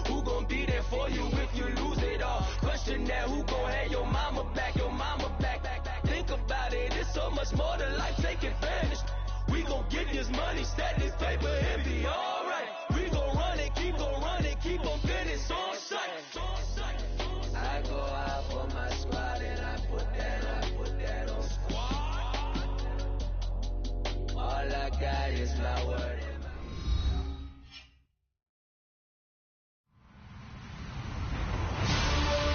Who gon' be there for you if you lose it all? Question that, who gon' have your mama back, your mama back? Think about it, it's so much more to life, take advantage. We gon' get this money, stack this paper, and be alright. We gon' run it, keep on finish on sight. I go out for my squad and I put that on squad. All I got is my word.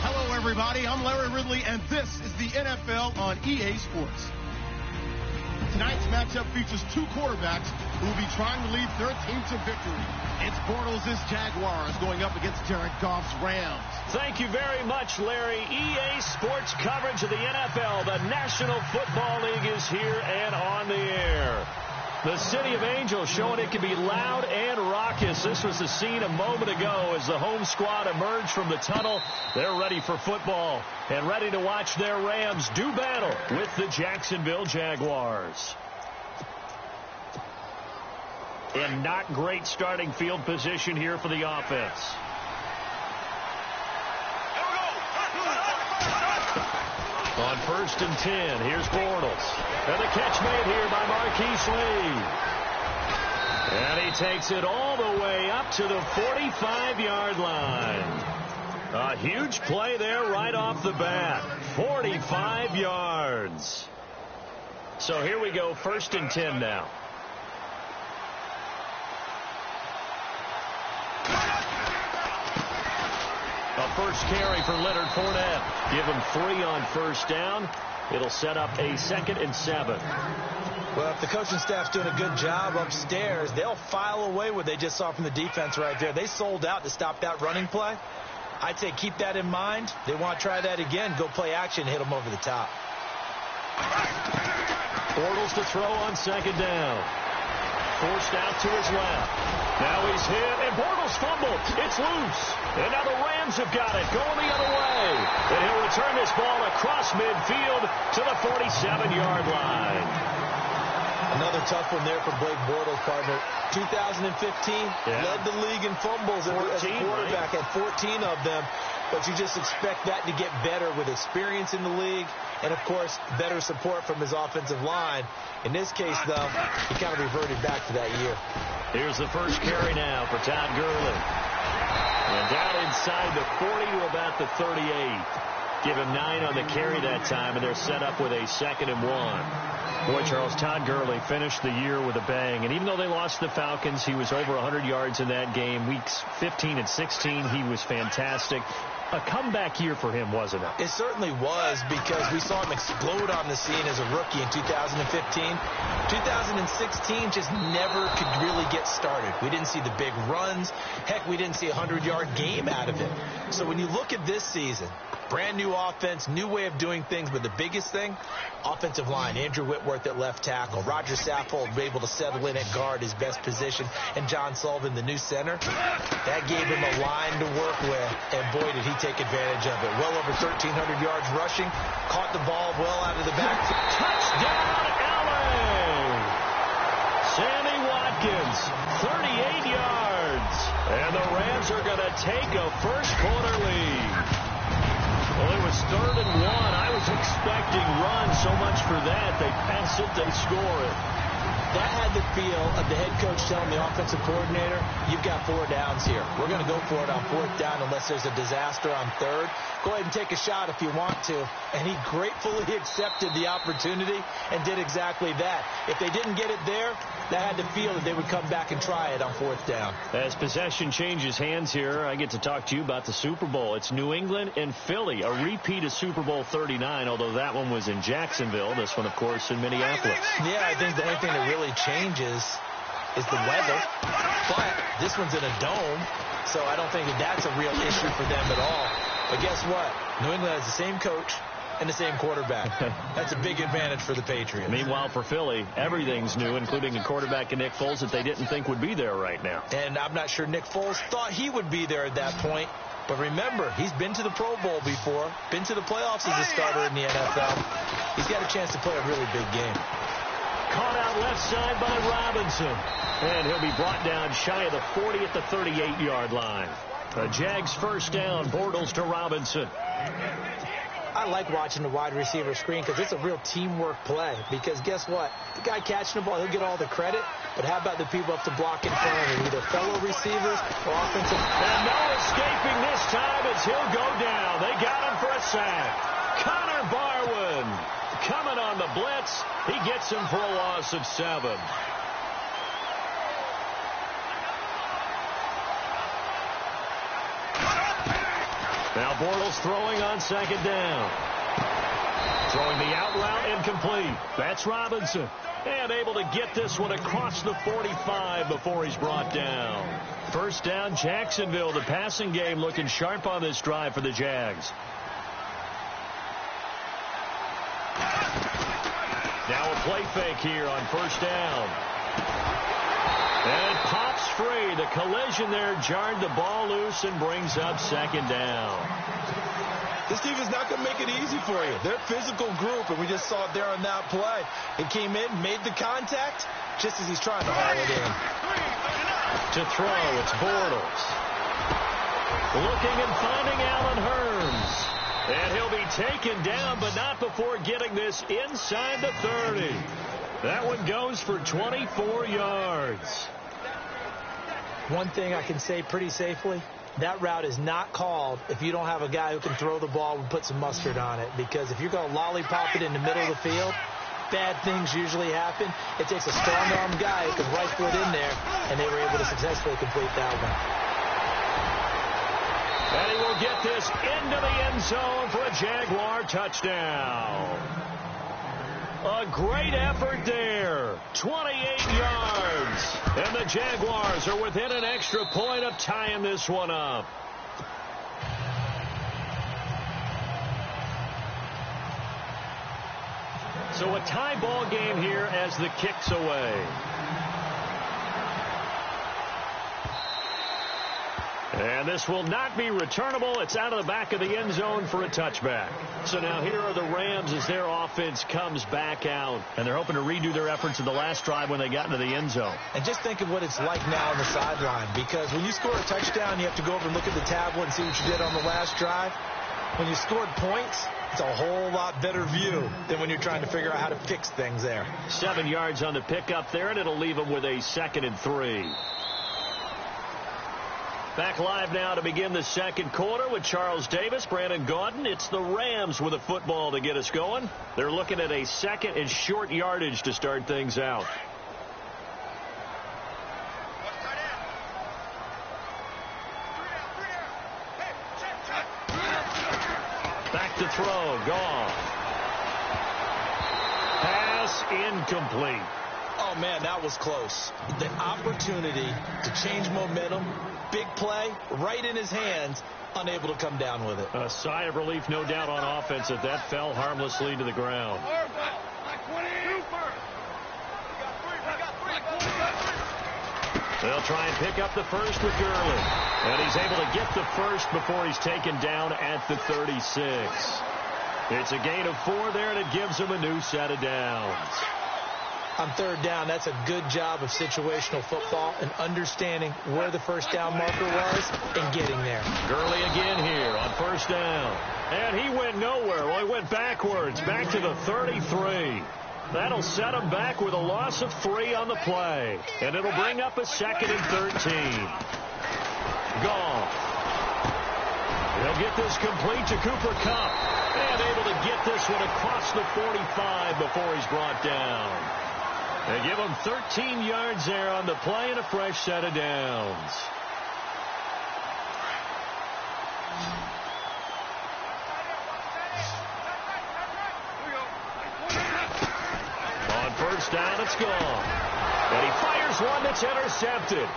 Hello, everybody. I'm Larry Ridley, and this is the NFL on EA Sports. Tonight's matchup features two quarterbacks who will be trying to lead their team to victory. It's Bortles' Jaguars going up against Jared Goff's Rams. Thank you very much, Larry. EA Sports coverage of the NFL. The National Football League is here and on the air. The City of Angels showing it can be loud and raucous. This was the scene a moment ago as the home squad emerged from the tunnel. They're ready for football and ready to watch their Rams do battle with the Jacksonville Jaguars. In not great starting field position here for the offense. On 1st and 10, here's Bortles. And the catch made here by Marquise Lee. And he takes it all the way up to the 45-yard line. A huge play there right off the bat. 45 yards. So here we go, 1st and 10 now. A first carry for Leonard Fournette. Give him 3 on 1st down. It'll set up a 2nd and 7. Well, if the coaching staff's doing a good job upstairs, they'll file away what they just saw from the defense right there. They sold out to stop that running play. I'd say keep that in mind. They want to try that again. Go play action, hit them over the top. Bortles to throw on 2nd down. Forced out to his left. Now he's hit, and Bortles fumbled. It's loose. And now the Rams have got it, going the other way. And he'll return this ball across midfield to the 47-yard line. Another tough one there for Blake Bortles, partner. 2015, led the league in fumbles 14, as a quarterback, right? had 14 of them. But you just expect that to get better with experience in the league and, of course, better support from his offensive line. In this case, though, he kind of reverted back to that year. Here's the first carry now for Todd Gurley. And down inside the 40 to about the 38. Give him 9 on the carry that time, and they're set up with a 2nd and 1. Boy, Charles, Todd Gurley finished the year with a bang. And even though they lost the Falcons, he was over 100 yards in that game. Weeks 15 and 16, he was fantastic. A comeback year for him, wasn't it? It certainly was, because we saw him explode on the scene as a rookie in 2015. 2016 just never could really get started. We didn't see the big runs. Heck, we didn't see a 100-yard game out of it. So when you look at this season, brand new offense, new way of doing things, but the biggest thing, offensive line. Andrew Whitworth at left tackle. Roger Saffold able to settle in at guard, his best position, and John Sullivan, the new center. That gave him a line to work with, and boy, did he take advantage of it. Well over 1,300 yards rushing, caught the ball well out of the back. Touchdown, LA! Sammy Watkins, 38 yards. And the Rams are going to take a first-quarter lead. Well, it was 3rd and 1. I was expecting run, so much for that. They pass it, they score it. That had the feel of the head coach telling the offensive coordinator, you've got 4 downs here. We're going to go for it on 4th down unless there's a disaster on 3rd. Go ahead and take a shot if you want to. And he gratefully accepted the opportunity and did exactly that. If they didn't get it there, that had the feel that they would come back and try it on 4th down. As possession changes hands here, I get to talk to you about the Super Bowl. It's New England and Philly, a repeat of Super Bowl 39, although that one was in Jacksonville. This one, of course, in Minneapolis. Yeah, I think the only thing that really changes is the weather. But this one's in a dome, so I don't think that that's a real issue for them at all. But guess what? New England has the same coach and the same quarterback. That's a big advantage for the Patriots. Meanwhile, for Philly, everything's new, including a quarterback in Nick Foles that they didn't think would be there right now. And I'm not sure Nick Foles thought he would be there at that point. But remember, he's been to the Pro Bowl before, been to the playoffs as a starter in the NFL. He's got a chance to play a really big game. Caught out left side by Robinson. And he'll be brought down shy of the 40 at the 38-yard line. The Jags first down. Bortles to Robinson. I like watching the wide receiver screen because it's a real teamwork play. Because guess what? The guy catching the ball, he'll get all the credit. But how about the people up to block in front of him, either fellow receivers or offensive? And no escaping this time as he'll go down. They got him for a sack. Connor Barwin coming on the blitz. He gets him for a loss of 7. Now Bortles throwing on second down. Throwing the out route incomplete. That's Robinson. And able to get this one across the 45 before he's brought down. First down, Jacksonville. The passing game looking sharp on this drive for the Jags. Now a play fake here on first down. And it pops free. The collision there jarred the ball loose and brings up second down. This team is not going to make it easy for you. They're a physical group, and we just saw it there on that play. It came in, made the contact, just as he's trying to haul it in. To throw, it's Bortles. Looking and finding Allen Hurns. And he'll be taken down, but not before getting this inside the 30. That one goes for 24 yards. One thing I can say pretty safely, that route is not called if you don't have a guy who can throw the ball and put some mustard on it. Because if you're going to lollipop it in the middle of the field, bad things usually happen. It takes a strong-arm guy who can right foot in there, and they were able to successfully complete that one. And he will get this into the end zone for a Jaguar touchdown. A great effort there. 28 yards. And the Jaguars are within an extra point of tying this one up. So a tie ball game here as the kick's away. And this will not be returnable. It's out of the back of the end zone for a touchback. So now here are the Rams as their offense comes back out. And they're hoping to redo their efforts in the last drive when they got into the end zone. And just think of what it's like now on the sideline. Because when you score a touchdown, you have to go over and look at the tablet and see what you did on the last drive. When you scored points, it's a whole lot better view than when you're trying to figure out how to fix things there. 7 yards on the pickup there, and it'll leave them with a 2nd and 3. Back live now to begin the second quarter with Charles Davis, Brandon Gaudin. It's the Rams with a football to get us going. They're looking at a 2nd and short yardage to start things out. Back to throw. Goff. Pass incomplete. Oh, man, that was close. The opportunity to change momentum, big play, right in his hands, unable to come down with it. A sigh of relief, no doubt, on offense that that fell harmlessly to the ground. They'll try and pick up the first with Gurley. And he's able to get the first before he's taken down at the 36. It's a gain of 4 there, and it gives him a new set of downs. On third down, that's a good job of situational football and understanding where the first down marker was and getting there. Gurley again here on first down. And he went nowhere. Well, he went backwards, back to the 33. That'll set him back with a loss of 3 on the play. And it'll bring up a 2nd and 13. Goff. He'll get this complete to Cooper Kupp. And able to get this one across the 45 before he's brought down. They give him 13 yards there on the play and a fresh set of downs. On first down, it's gone. And he fires one that's intercepted.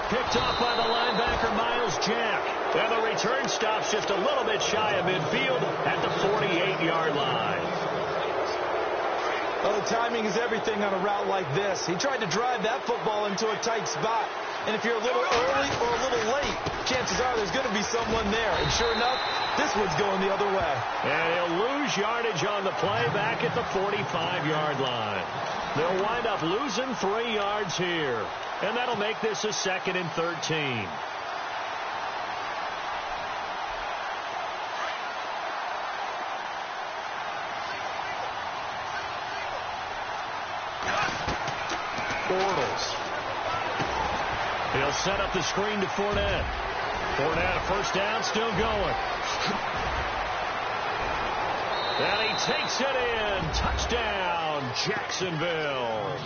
Picked off by the linebacker, Miles Jack. And the return stops just a little bit shy of midfield at the 48-yard line. Well, the timing is everything on a route like this. He tried to drive that football into a tight spot. And if you're a little early or a little late, chances are there's going to be someone there. And sure enough, this one's going the other way. And he'll lose yardage on the play back at the 45-yard line. They'll wind up losing 3 yards here. And that'll make this a 2nd and 13. Bortles. He'll set up the screen to Fournette. Fournette, a first down, still going. And he takes it in. Touchdown, Jacksonville.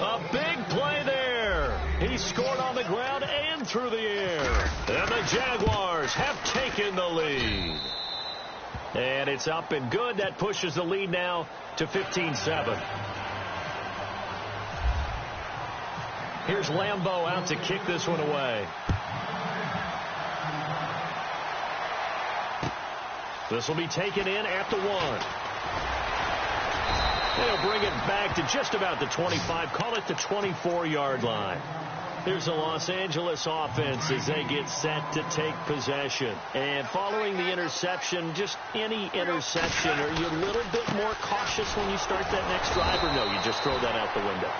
A big play there. He scored on the ground and through the air. And the Jaguars have taken the lead. And it's up and good. That pushes the lead now to 15-7. Here's Lambeau out to kick this one away. This will be taken in at the 1. They'll bring it back to just about the 25. Call it the 24-yard line. Here's the Los Angeles offense as they get set to take possession. And following the interception, just any interception, are you a little bit more cautious when you start that next drive, or no, you just throw that out the window?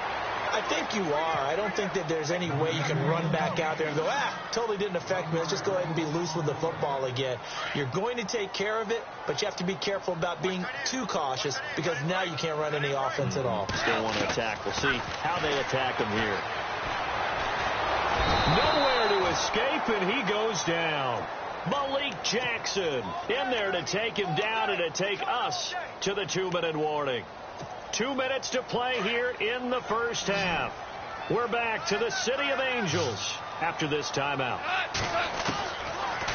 I think you are. I don't think that there's any way you can run back out there and go, totally didn't affect me. Let's just go ahead and be loose with the football again. You're going to take care of it, but you have to be careful about being too cautious because now you can't run any offense at all. Still want to attack. We'll see how they attack him here. Nowhere to escape, and he goes down. Malik Jackson in there to take him down and to take us to the 2-minute warning. 2 minutes to play here in the first half. We're back to the City of Angels after this timeout.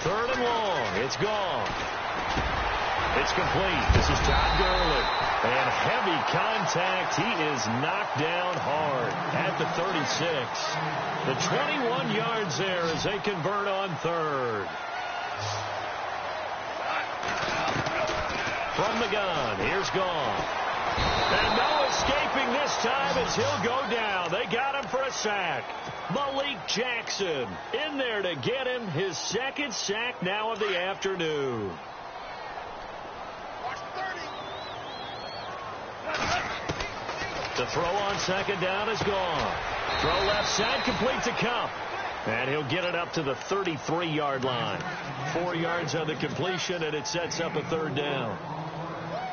3rd and long. It's gone. It's complete. This is Todd Gurley. And heavy contact. He is knocked down hard at the 36. The 21 yards there as they convert on 3rd. From the gun. Here's Gone. And no escaping this time as he'll go down. They got him for a sack. Malik Jackson in there to get him his 2nd sack now of the afternoon. The throw on 2nd down is gone. Throw left side, complete to Kupp. And he'll get it up to the 33-yard line. 4 yards on the completion, and it sets up a 3rd down.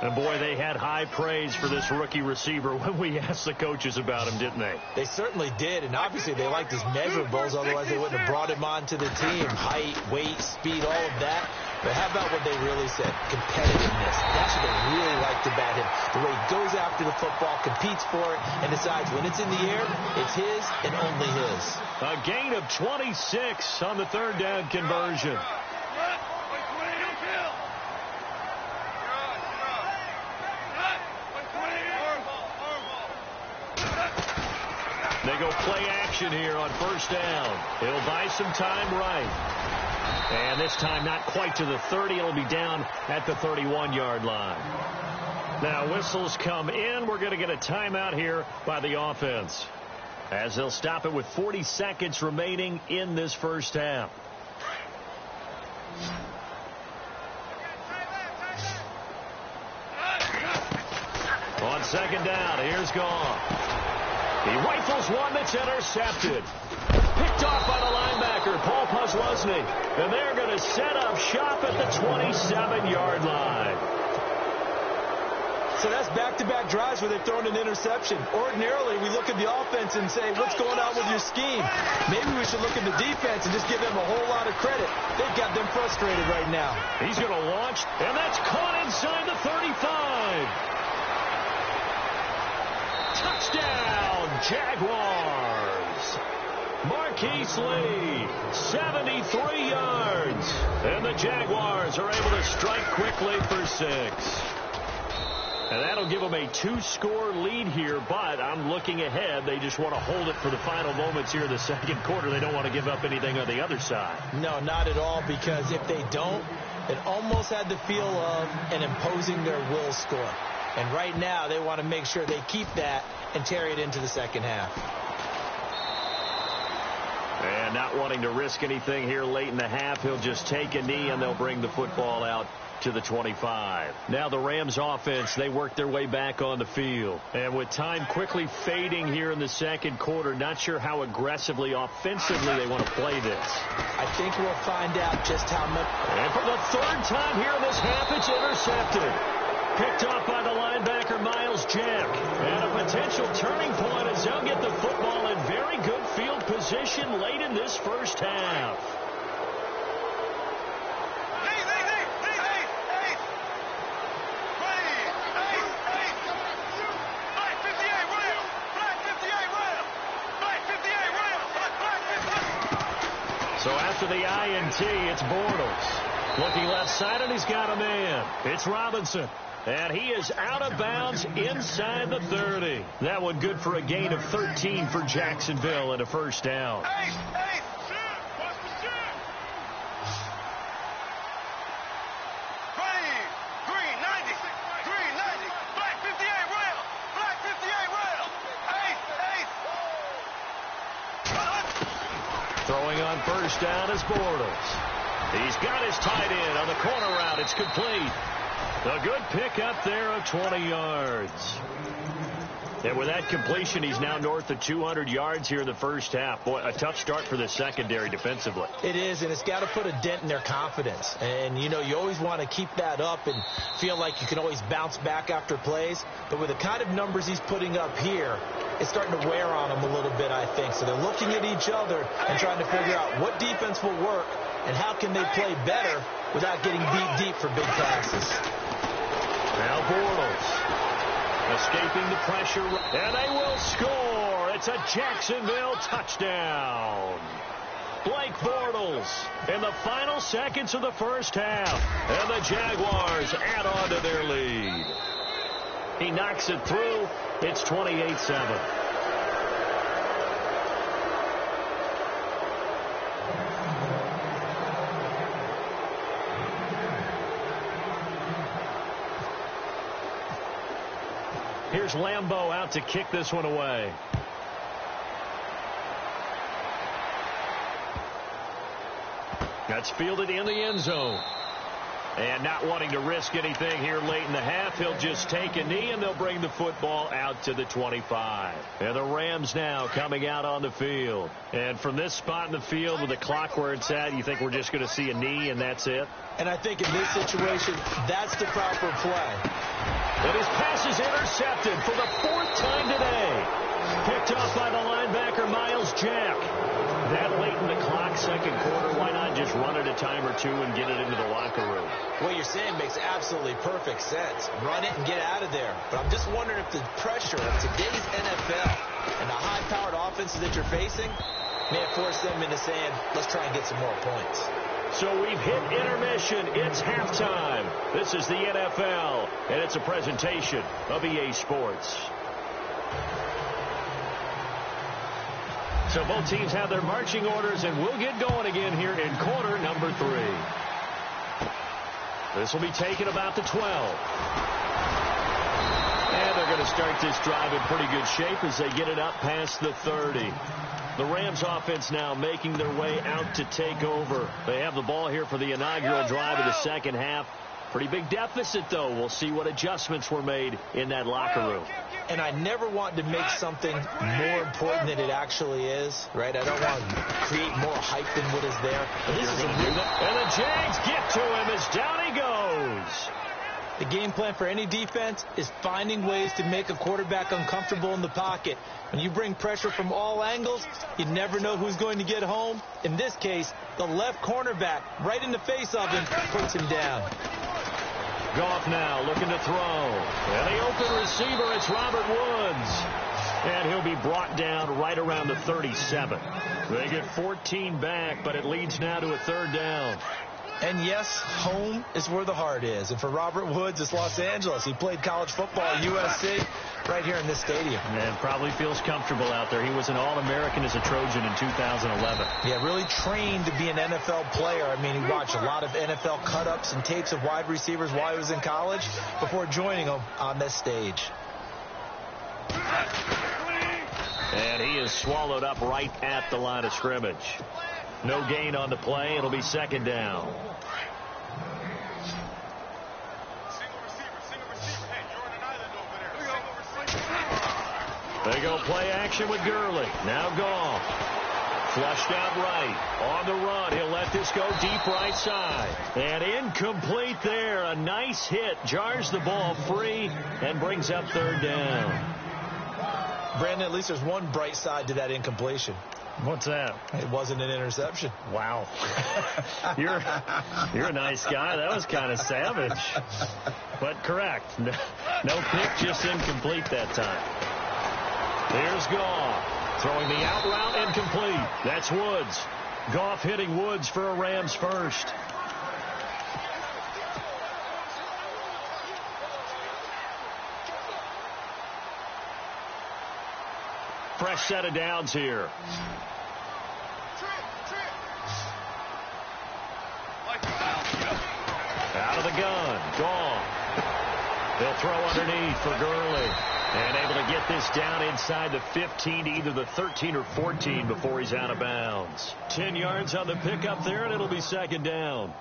And, boy, they had high praise for this rookie receiver when we asked the coaches about him, didn't they? They certainly did, and obviously they liked his measurables, otherwise they wouldn't have brought him onto the team. Height, weight, speed, all of that. But how about what they really said? Competitiveness. That's what they really liked about him. The way he goes after the football, competes for it, and decides when it's in the air, it's his and only his. A gain of 26 on the 3rd down conversion. They go play action here on 1st down. He'll buy some time right. And this time not quite to the 30. It'll be down at the 31-yard line. Now whistles come in. We're going to get a timeout here by the offense, as they'll stop it with 40 seconds remaining in this first half. On 2nd down, here's Gone. He rifles one that's intercepted. Picked off by the linebacker, Paul Posluszny. And they're going to set up shop at the 27-yard line. So that's back-to-back drives where they've thrown an interception. Ordinarily, we look at the offense and say, what's going on with your scheme? Maybe we should look at the defense and just give them a whole lot of credit. They've got them frustrated right now. He's going to launch, and that's caught inside the 35. Touchdown, Jaguars. Marquise Lee, 73 yards. And the Jaguars are able to strike quickly for 6. And that'll give them a 2-score lead here, but I'm looking ahead. They just want to hold it for the final moments here in the 2nd quarter. They don't want to give up anything on the other side. No, not at all, because if they don't, it almost had the feel of an imposing their will score. And right now, they want to make sure they keep that and carry it into the 2nd half. And not wanting to risk anything here late in the half, he'll just take a knee, and they'll bring the football out to the 25. Now the Rams offense, they work their way back on the field. And with time quickly fading here in the 2nd quarter, not sure how aggressively, offensively they want to play this. I think we'll find out just how much. And for the 3rd time here in this half, it's intercepted. Picked off by the linebacker, Miles Jack. And a potential turning point as they'll get the football in very good field position late in this first half. So after the INT, it's Bortles. Looking left side, and he's got a man. It's Robinson. And he is out of bounds inside the 30. That one good for a gain of 13 for Jacksonville and a first down. Throwing on first down is Bortles. He's got his tight end on the corner route. It's complete. A good pickup there of 20 yards. And with that completion, he's now north of 200 yards here in the first half. Boy, a tough start for the secondary defensively. It is, and it's got to put a dent in their confidence. And, you know, you always want to keep that up and feel like you can always bounce back after plays. But with the kind of numbers he's putting up here, it's starting to wear on them a little bit, I think. So they're looking at each other and trying to figure out what defense will work and how can they play better without getting beat deep for big passes. Now Bortles escaping the pressure, and they will score. It's a Jacksonville touchdown. Blake Bortles in the final seconds of the first half, and the Jaguars add on to their lead. He knocks it through. It's 28-7. Here's Lambeau out to kick this one away. That's fielded in the end zone. And not wanting to risk anything here late in the half, he'll just take a knee, and they'll bring the football out to the 25. And the Rams now coming out on the field. And from this spot in the field with the clock where it's at, you think we're just going to see a knee and that's it? And I think in this situation, that's the proper play. And his pass is intercepted for the fourth time today. Picked off by the linebacker, Miles Jack. That late in the clock, second quarter, why not just run it a time or two and get it into the locker room? What you're saying makes absolutely perfect sense. Run it and get out of there. But I'm just wondering if the pressure of today's NFL and the high-powered offenses that you're facing may have forced them into saying, let's try and get some more points. So we've hit intermission. It's halftime. This is the NFL, and it's a presentation of EA Sports. So both teams have their marching orders, and we'll get going again here in quarter number 3. This will be taken about the 12. And they're going to start this drive in pretty good shape as they get it up past the 30. The Rams offense now making their way out to take over. They have the ball here for the inaugural drive of the second half. Pretty big deficit, though. We'll see what adjustments were made in that locker room. And I never want to make something more important than it actually is, right? I don't want to create more hype than what is there. But this is a new... And the Jags get to him as down he goes. The game plan for any defense is finding ways to make a quarterback uncomfortable in the pocket. When you bring pressure from all angles, you never know who's going to get home. In this case, the left cornerback, right in the face of him, puts him down. Goff now looking to throw. And the open receiver, it's Robert Woods. And he'll be brought down right around the 37. They get 14 back, but it leads now to a third down. And yes, home is where the heart is. And for Robert Woods, it's Los Angeles. He played college football at USC right here in this stadium. And probably feels comfortable out there. He was an All-American as a Trojan in 2011. Yeah, really trained to be an NFL player. I mean, he watched a lot of NFL cut-ups and tapes of wide receivers while he was in college before joining them on this stage. And he is swallowed up right at the line of scrimmage. No gain on the play. It'll be second down. They go play action with Gurley. Now Goff. Flushed out right. On the run. He'll let this go deep right side. And incomplete there. A nice hit. Jars the ball free and brings up third down. Brandon, at least there's one bright side to that incompletion. What's that? It wasn't an interception. Wow. You're a nice guy. That was kind of savage. But correct. No pick, just incomplete that time. Here's Goff. Throwing the out route, incomplete. That's Woods. Goff hitting Woods for a Rams first. Fresh set of downs here. Out of the gun. Goff. They'll throw underneath for Gurley. And able to get this down inside the 15 to either the 13 or 14 before he's out of bounds. 10 yards on the pickup there, and it'll be second down.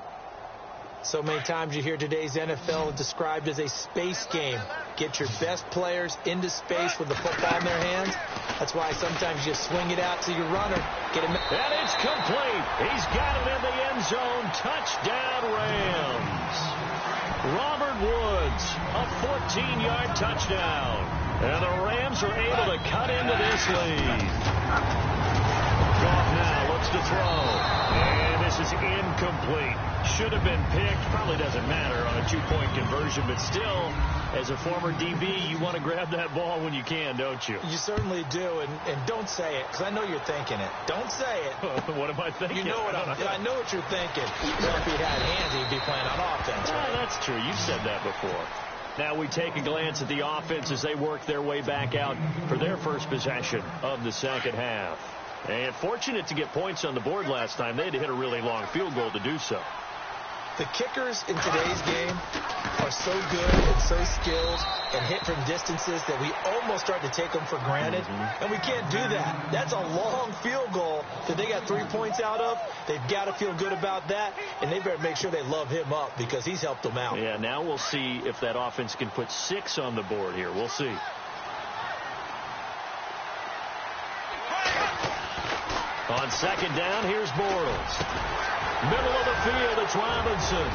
So many times you hear today's NFL described as a space game. Get your best players into space with the football in their hands. That's why sometimes you swing it out to your runner. Get him. And it's complete. He's got it in the end zone. Touchdown, Rams. Robert Woods, a 14-yard touchdown. And the Rams are able to cut into this lead. Goff now looks to throw. And this is incomplete. Should have been picked. Probably doesn't matter on a two-point conversion. But still, as a former DB, you want to grab that ball when you can, don't you? You certainly do. And don't say it, because I know you're thinking it. Don't say it. What am I thinking? You know what I know what you're thinking. Well, if he had hands, he'd be playing on offense. Right? That's true. You've said that before. Now we take a glance at the offense as they work their way back out for their first possession of the second half. And fortunate to get points on the board last time. They had to hit a really long field goal to do so. The kickers in today's game are so good and so skilled and hit from distances that we almost start to take them for granted. And we can't do that. That's a long field goal that they got 3 points out of. They've got to feel good about that, and they better make sure they love him up because he's helped them out. Yeah, now we'll see if that offense can put 6 on the board here. We'll see. On second down, here's Bortles. Middle of the field, it's Robinson.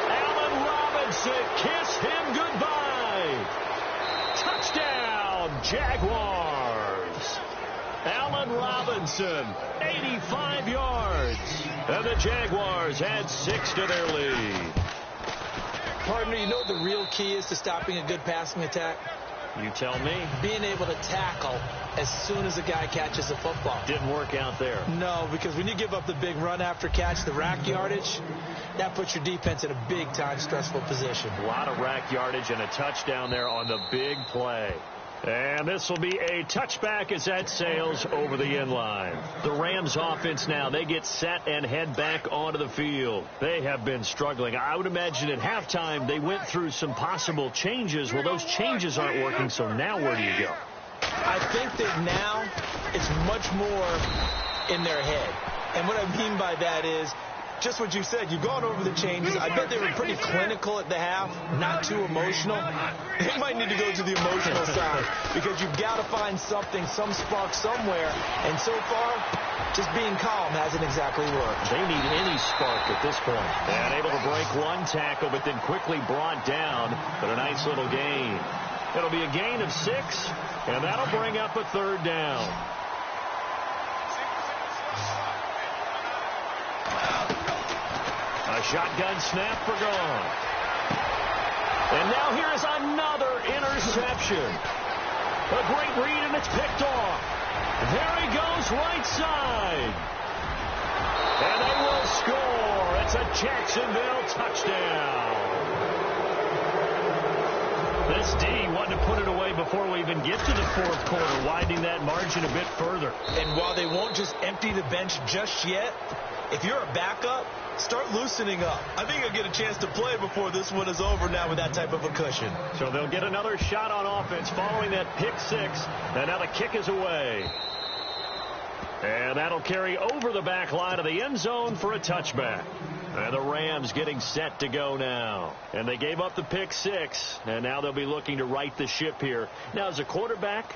Allen Robinson, kiss him goodbye. Touchdown, Jaguars. Allen Robinson, 85 yards. And the Jaguars add 6 to their lead. Partner, you know what the real key is to stopping a good passing attack? You tell me. Being able to tackle as soon as a guy catches the football. Didn't work out there. No, because when you give up the big run after catch, the rack yardage, that puts your defense in a big-time stressful position. A lot of rack yardage and a touchdown there on the big play. And this will be a touchback as that sails over the end line. The Rams offense now, they get set and head back onto the field. They have been struggling. I would imagine at halftime they went through some possible changes. Well, those changes aren't working, so now where do you go? I think that now it's much more in their head. And what I mean by that is just what you said. You've gone over the changes. I bet they were pretty clinical at the half, not too emotional. They might need to go to the emotional side because you've got to find something, some spark somewhere. And so far, just being calm hasn't exactly worked. They need any spark at this point. And able to break one tackle, but then quickly brought down. But a nice little gain. It'll be a gain of 6, and that'll bring up a third down. A shotgun snap for Goff. And now here is another interception. A great read, and it's picked off. There he goes, right side. And they will score. It's a Jacksonville touchdown. This D wanted to put it away before we even get to the fourth quarter, widening that margin a bit further. And while they won't just empty the bench just yet, if you're a backup, start loosening up. I think you'll get a chance to play before this one is over now with that type of a cushion. So they'll get another shot on offense following that pick 6. And now the kick is away. And that'll carry over the back line of the end zone for a touchback. And the Rams getting set to go now. And they gave up the pick 6. And now they'll be looking to right the ship here. Now, as a quarterback,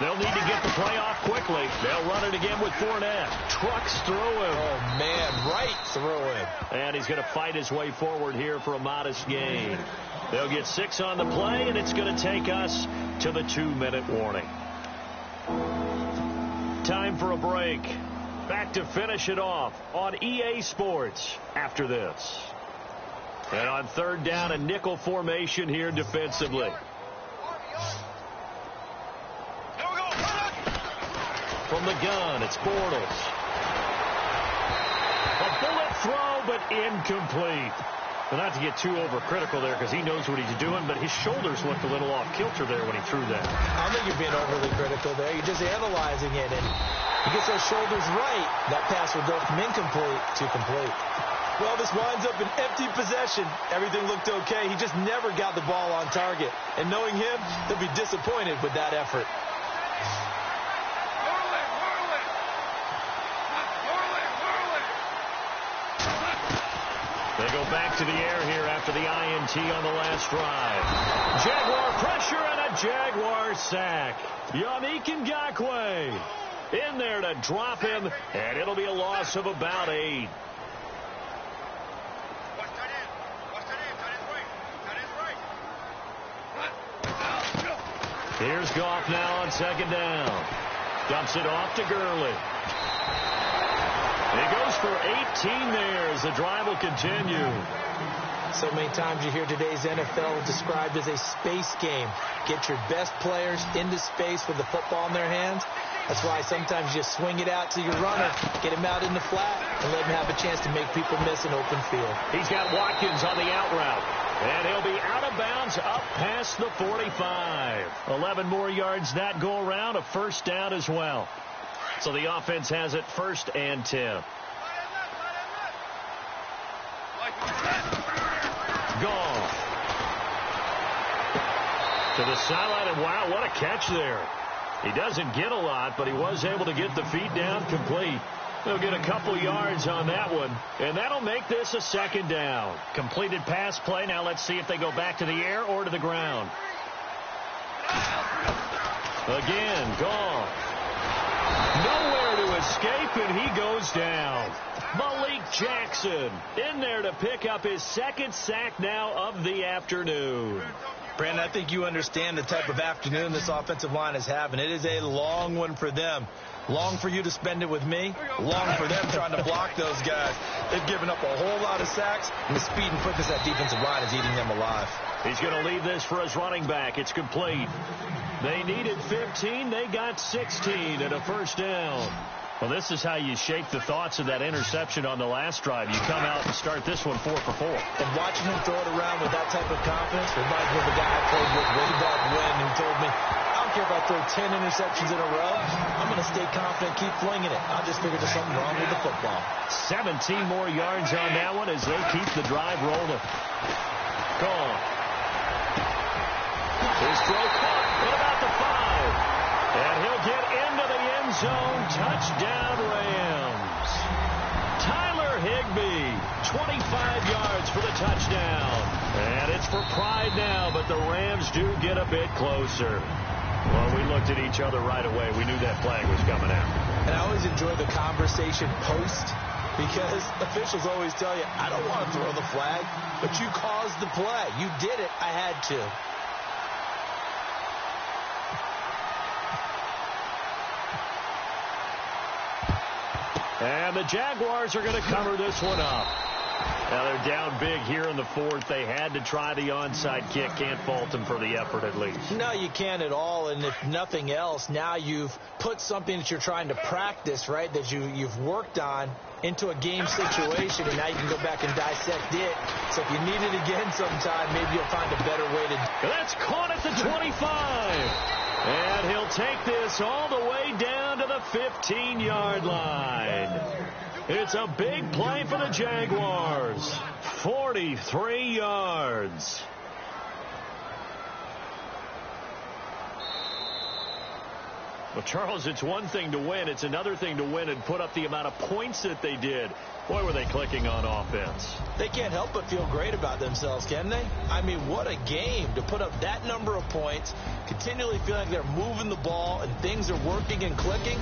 They'll need to get the play off quickly. They'll run it again with Fournette. Trucks through him. Oh, man, right through him. And he's going to fight his way forward here for a modest gain. They'll get 6 on the play, and it's going to take us to the 2-minute warning. Time for a break. Back to finish it off on EA Sports after this. And on 3rd down, a nickel formation here defensively. From the gun, it's Bortles. A bullet throw, but incomplete. Well, not to get too overcritical there because he knows what he's doing, but his shoulders looked a little off kilter there when he threw that. I don't think you're being overly critical there. You're just analyzing it, and he gets those shoulders right. That pass will go from incomplete to complete. Well, this winds up an empty possession. Everything looked okay. He just never got the ball on target. And knowing him, he'll be disappointed with that effort. They go back to the air here after the INT on the last drive. Jaguar pressure and a Jaguar sack. Yannick Ngakoue in there to drop him, and it'll be a loss of about 8. Here's Goff now on 2nd down. Dumps it off to Gurley. He goes for 18 there as the drive will continue. So many times you hear today's NFL described as a space game. Get your best players into space with the football in their hands. That's why sometimes you swing it out to your runner, get him out in the flat, and let him have a chance to make people miss an open field. He's got Watkins on the out route. And he'll be out of bounds up past the 45. 11 more yards that go around, a 1st down as well. So the offense has it 1st and 10. Goff to the sideline, and wow, what a catch there. He doesn't get a lot, but he was able to get the feet down complete. They'll get a couple yards on that one, and that'll make this a 2nd down. Completed pass play. Now let's see if they go back to the air or to the ground. Again, Goff. Nowhere to escape, and he goes down. Malik Jackson in there to pick up his 2nd sack now of the afternoon. Brandon, I think you understand the type of afternoon this offensive line is having. It is a long one for them. Long for you to spend it with me. Long for them trying to block those guys. They've given up a whole lot of sacks, and the speed and quickness of that defensive line is eating them alive. He's going to leave this for his running back. It's complete. They needed 15. They got 16 and a 1st down. Well, this is how you shape the thoughts of that interception on the last drive. You come out and start this one 4 for 4. And watching him throw it around with that type of confidence reminds me of the guy I played with way back when who told me, I don't care if I throw 10 interceptions in a row. I'm going to stay confident, keep flinging it. I just figured there's something wrong with the football. 17 more yards on that one as they keep the drive rolling. Gone. His throw caught. What about the 5? And he'll get into the end zone. Touchdown, Rams. Tyler Higbee, 25 yards for the touchdown. And it's for pride now, but the Rams do get a bit closer. Well, we looked at each other right away. We knew that flag was coming out. And I always enjoy the conversation post because officials always tell you, I don't want to throw the flag, but you caused the play. You did it. I had to. And the Jaguars are going to cover this one up. Now they're down big here in the 4th. They had to try the onside kick. Can't fault them for the effort at least. No, you can't at all. And if nothing else, now you've put something that you're trying to practice, right, that you've worked on into a game situation, and now you can go back and dissect it. So if you need it again sometime, maybe you'll find a better way to do it. That's caught at the 25. And he'll take this all the way down to the 15-yard line. It's a big play for the Jaguars. 43 yards. Well, Charles, it's one thing to win. It's another thing to win and put up the amount of points that they did. Boy, were they clicking on offense. They can't help but feel great about themselves, can they? I mean, what a game to put up that number of points, continually feeling like they're moving the ball and things are working and clicking.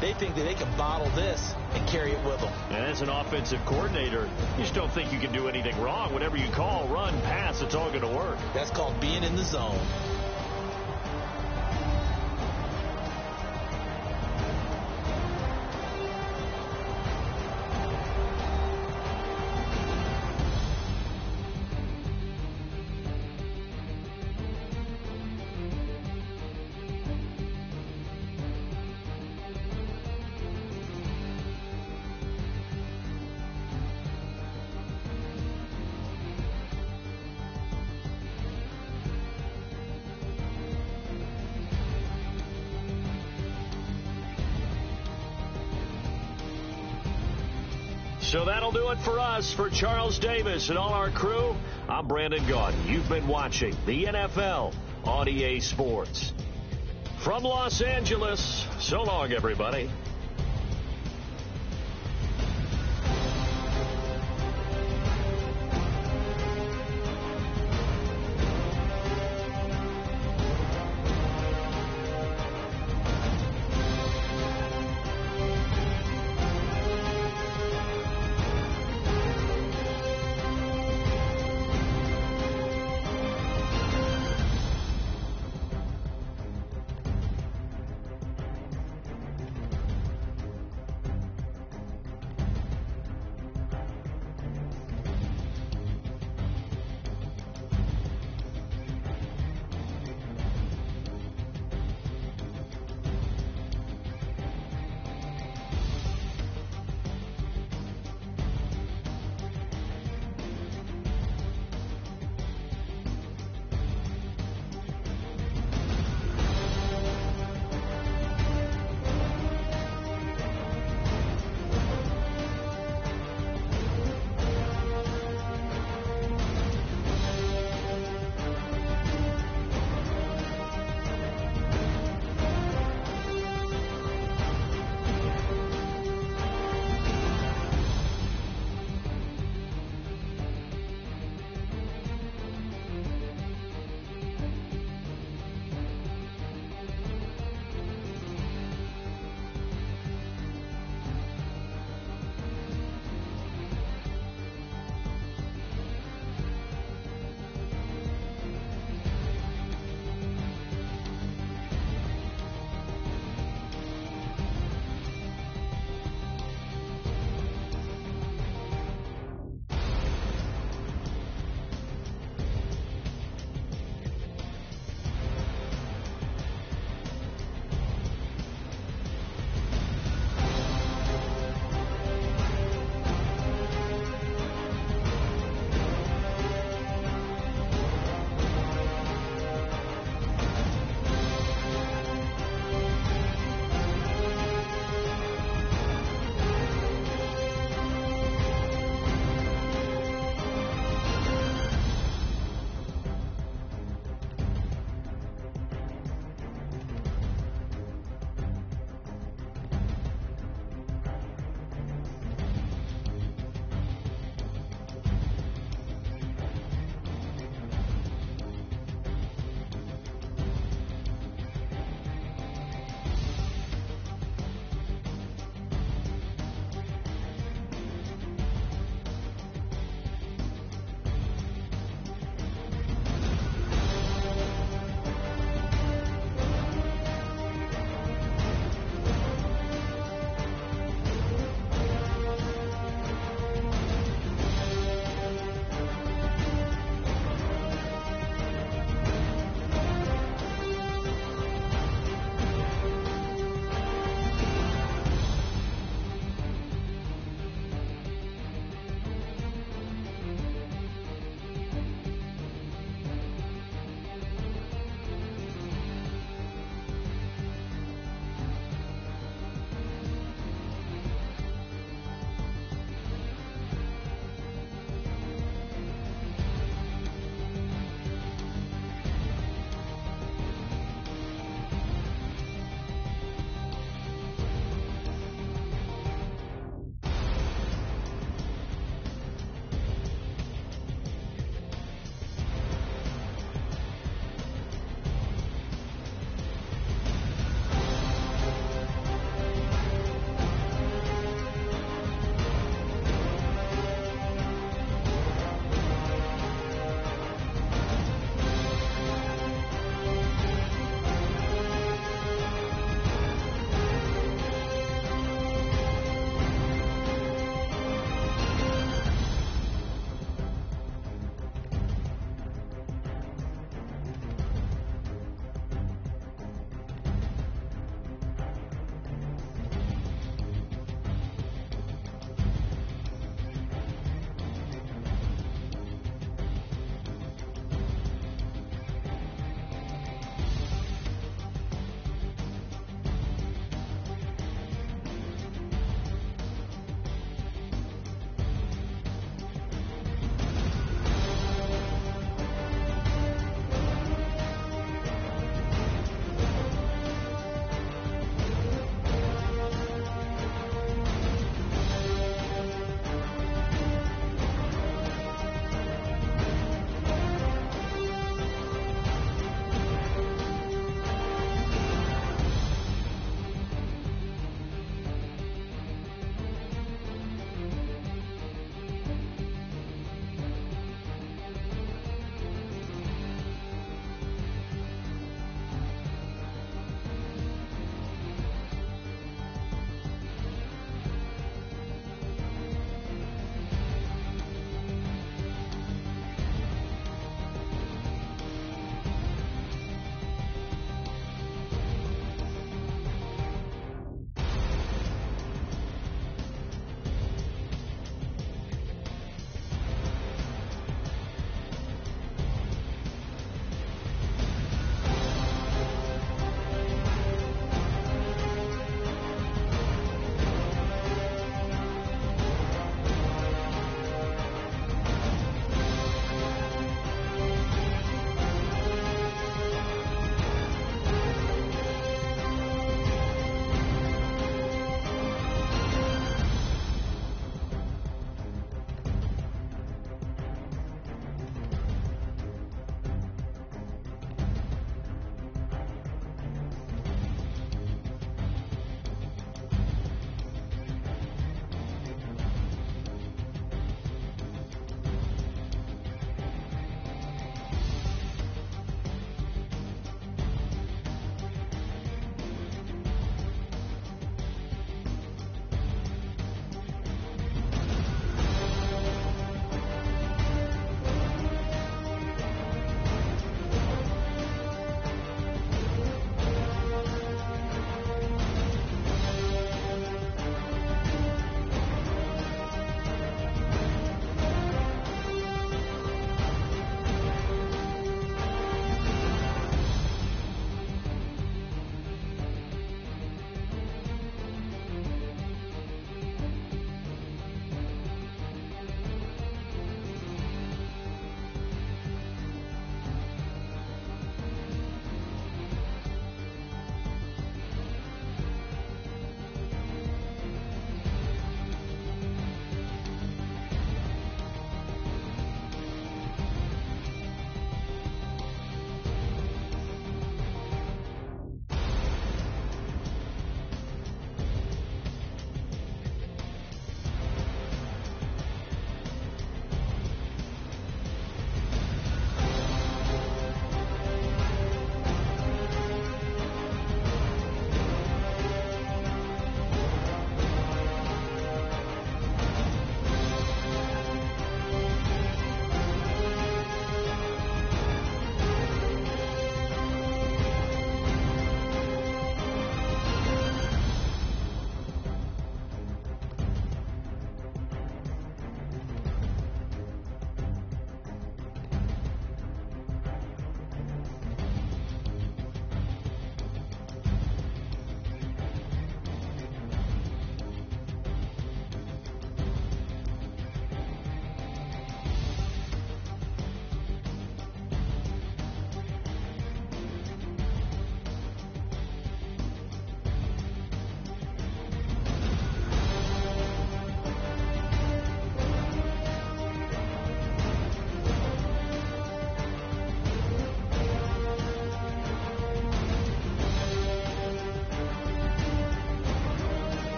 They think that they can bottle this and carry it with them. And as an offensive coordinator, you just don't think you can do anything wrong. Whatever you call, run, pass, it's all going to work. That's called being in the zone. So that'll do it for us. For Charles Davis and all our crew, I'm Brandon Gaudin. You've been watching the NFL on EA Sports. From Los Angeles, so long, everybody.